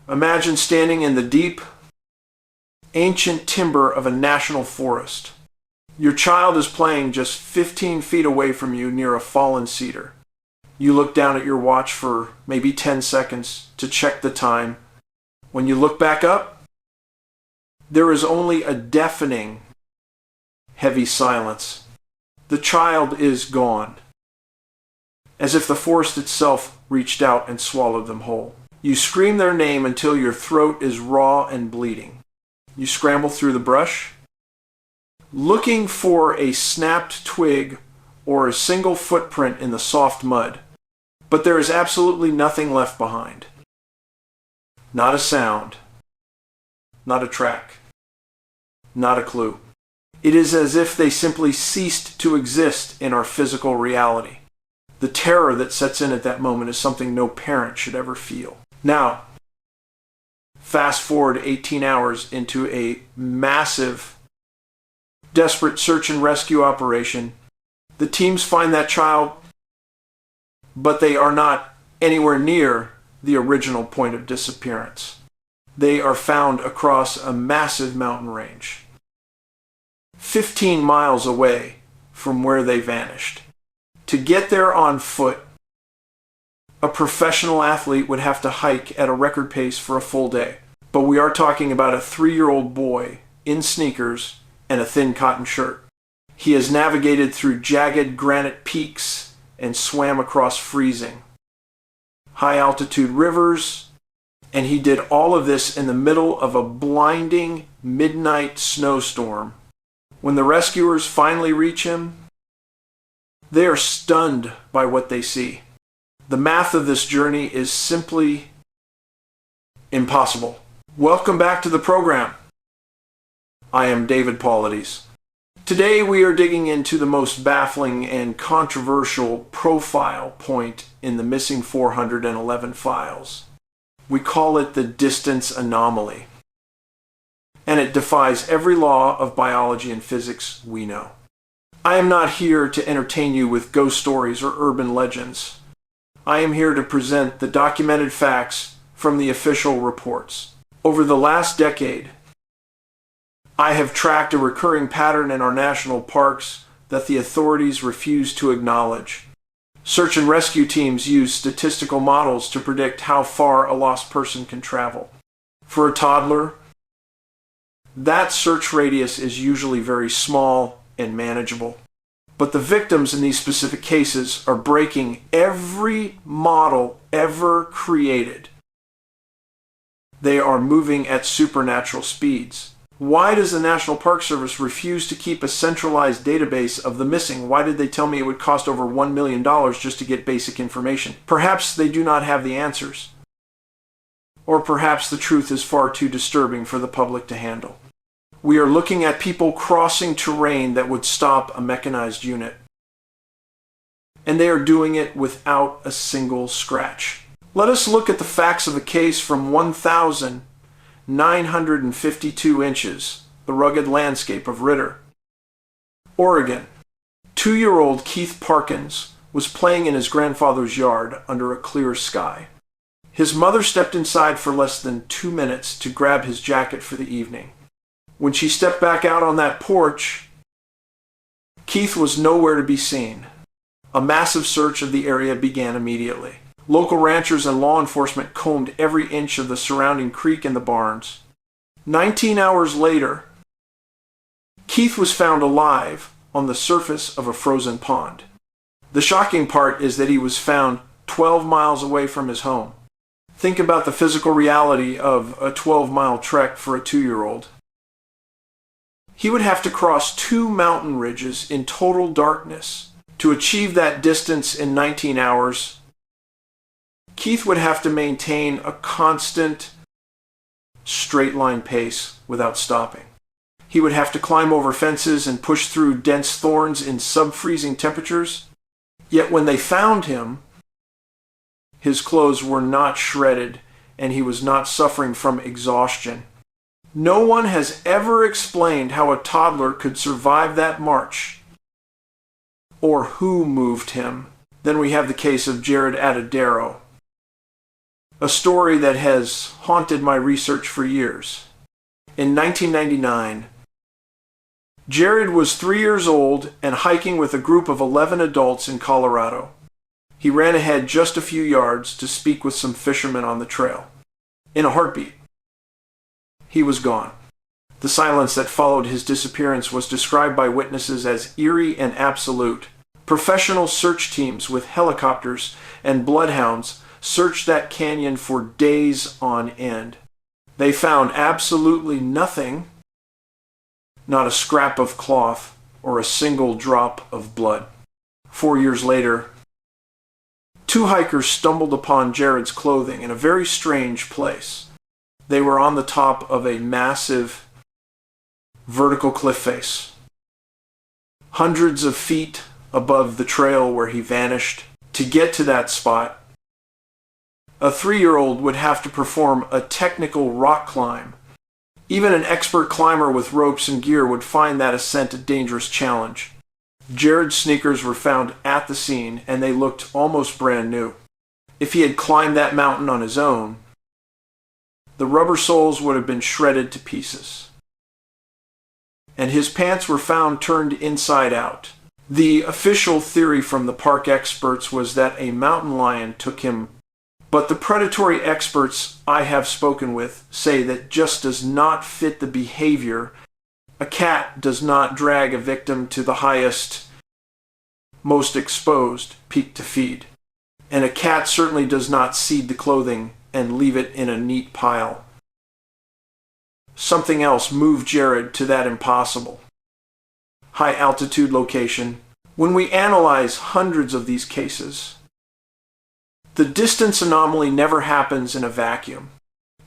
Imagine standing in the deep, ancient timber of a national forest. Your child is playing just 15 feet away from you near a fallen cedar. You look down at your watch for maybe 10 seconds to check the time. When you look back up, there is only a deafening, heavy silence. The child is gone, as if the forest itself reached out and swallowed them whole. You scream their name until your throat is raw and bleeding. You scramble through the brush, looking for a snapped twig or a single footprint in the soft mud, but there is absolutely nothing left behind. Not a sound, not a track, not a clue. It is as if they simply ceased to exist in our physical reality. The terror that sets in at that moment is something no parent should ever feel. Now, fast forward 18 hours into a massive, desperate search and rescue operation. The teams find that child, but they are not anywhere near the original point of disappearance. They are found across a massive mountain range, 15 miles away from where they vanished. To get there on foot, a professional athlete would have to hike at a record pace for a full day. But we are talking about a 3-year-old boy in sneakers and a thin cotton shirt. He has navigated through jagged granite peaks and swam across freezing high-altitude rivers, and he did all of this in the middle of a blinding midnight snowstorm. When the rescuers finally reach him, they are stunned by what they see. The math of this journey is simply impossible. Welcome back to the program. I am David Paulides. Today we are digging into the most baffling and controversial profile point in the missing 411 files. We call it the distance anomaly, and it defies every law of biology and physics we know. I am not here to entertain you with ghost stories or urban legends. I am here to present the documented facts from the official reports. Over the last decade, I have tracked a recurring pattern in our national parks that the authorities refuse to acknowledge. Search and rescue teams use statistical models to predict how far a lost person can travel. For a toddler, that search radius is usually very small and manageable. But the victims in these specific cases are breaking every model ever created. They are moving at supernatural speeds. Why does the National Park Service refuse to keep a centralized database of the missing? Why did they tell me it would cost over $1 million just to get basic information? Perhaps they do not have the answers. Or perhaps the truth is far too disturbing for the public to handle. We are looking at people crossing terrain that would stop a mechanized unit. And they are doing it without a single scratch. Let us look at the facts of a case from 1,952 inches, the rugged landscape of Ritter, Oregon. 2-year-old Keith Parkins was playing in his grandfather's yard under a clear sky. His mother stepped inside for less than 2 minutes to grab his jacket for the evening. When she stepped back out on that porch, Keith was nowhere to be seen. A massive search of the area began immediately. Local ranchers and law enforcement combed every inch of the surrounding creek and the barns. 19 hours later, Keith was found alive on the surface of a frozen pond. The shocking part is that he was found 12 miles away from his home. Think about the physical reality of a 12-mile trek for a 2-year-old. He would have to cross 2 mountain ridges in total darkness to achieve that distance in 19 hours. Keith would have to maintain a constant, straight-line pace without stopping. He would have to climb over fences and push through dense thorns in sub-freezing temperatures. Yet when they found him, his clothes were not shredded and he was not suffering from exhaustion. No one has ever explained how a toddler could survive that march, or who moved him. Then we have the case of Jaryd Atadero. a story that has haunted my research for years. In 1999, Jaryd was 3 years old and hiking with a group of 11 adults in Colorado. He ran ahead just a few yards to speak with some fishermen on the trail. In a heartbeat, he was gone. The silence that followed his disappearance was described by witnesses as eerie and absolute. Professional search teams with helicopters and bloodhounds searched that canyon for days on end. They found absolutely nothing, not a scrap of cloth or a single drop of blood. 4 years later, 2 hikers stumbled upon Jaryd's clothing in a very strange place. They were on the top of a massive vertical cliff face, hundreds of feet above the trail where he vanished. To get to that spot, a 3-year-old would have to perform a technical rock climb. Even an expert climber with ropes and gear would find that ascent a dangerous challenge. Jaryd's sneakers were found at the scene, and they looked almost brand new. If he had climbed that mountain on his own, the rubber soles would have been shredded to pieces. And his pants were found turned inside out. The official theory from the park experts was that a mountain lion took him, but the predatory experts I have spoken with say that just does not fit the behavior. A cat does not drag a victim to the highest, most exposed peak to feed. And a cat certainly does not seed the clothing and leave it in a neat pile. Something else moved Jaryd to that impossible high altitude location. When we analyze hundreds of these cases, the distance anomaly never happens in a vacuum.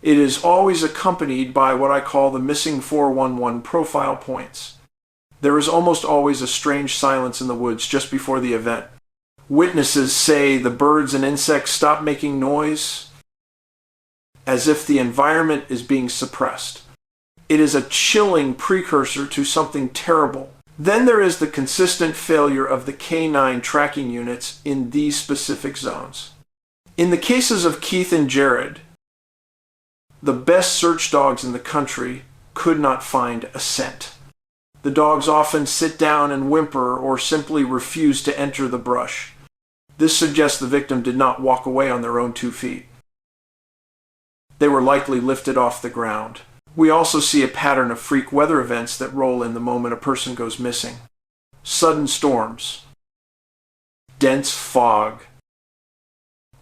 It is always accompanied by what I call the missing 411 profile points. There is almost always a strange silence in the woods just before the event. Witnesses say the birds and insects stop making noise, as if the environment is being suppressed. It is a chilling precursor to something terrible. Then there is the consistent failure of the canine tracking units in these specific zones. In the cases of Keith and Jaryd, the best search dogs in the country could not find a scent. The dogs often sit down and whimper or simply refuse to enter the brush. This suggests the victim did not walk away on their own 2 feet. They were likely lifted off the ground. We also see a pattern of freak weather events that roll in the moment a person goes missing. Sudden storms, dense fog,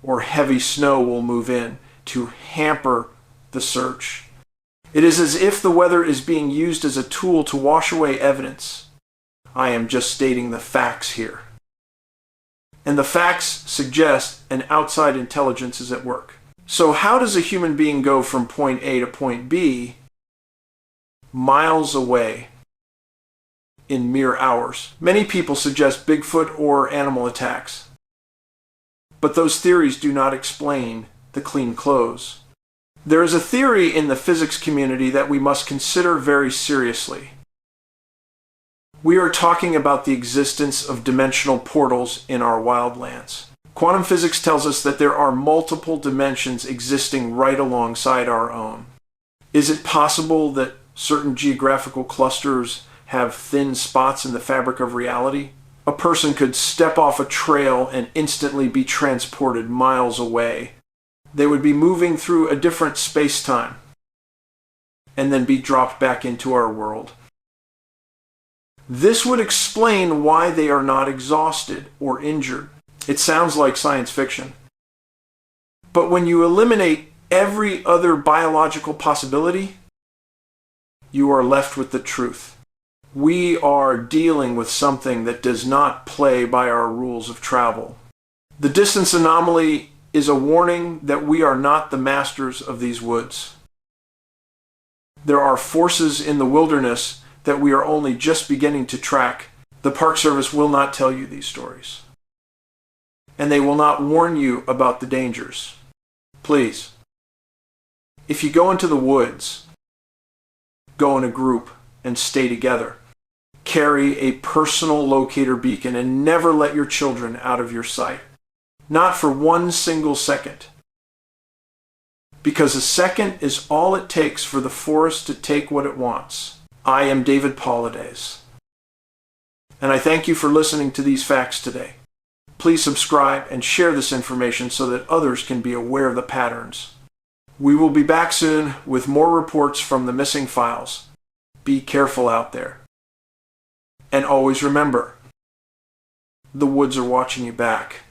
or heavy snow will move in to hamper the search. It is as if the weather is being used as a tool to wash away evidence. I am just stating the facts here. And the facts suggest an outside intelligence is at work. So how does a human being go from point A to point B miles away in mere hours? Many people suggest Bigfoot or animal attacks. But those theories do not explain the clean clothes. There is a theory in the physics community that we must consider very seriously. We are talking about the existence of dimensional portals in our wildlands. Quantum physics tells us that there are multiple dimensions existing right alongside our own. Is it possible that certain geographical clusters have thin spots in the fabric of reality? A person could step off a trail and instantly be transported miles away. They would be moving through a different space-time and then be dropped back into our world. This would explain why they are not exhausted or injured. It sounds like science fiction. But when you eliminate every other biological possibility, you are left with the truth. We are dealing with something that does not play by our rules of travel. The distance anomaly is a warning that we are not the masters of these woods. There are forces in the wilderness that we are only just beginning to track. The Park Service will not tell you these stories. And they will not warn you about the dangers. Please, if you go into the woods, go in a group and stay together. Carry a personal locator beacon and never let your children out of your sight. Not for one single second. because a second is all it takes for the forest to take what it wants. I am David Paulides, and I thank you for listening to these facts today. Please subscribe and share this information so that others can be aware of the patterns. We will be back soon with more reports from the missing files. Be careful out there. And always remember, the woods are watching you back.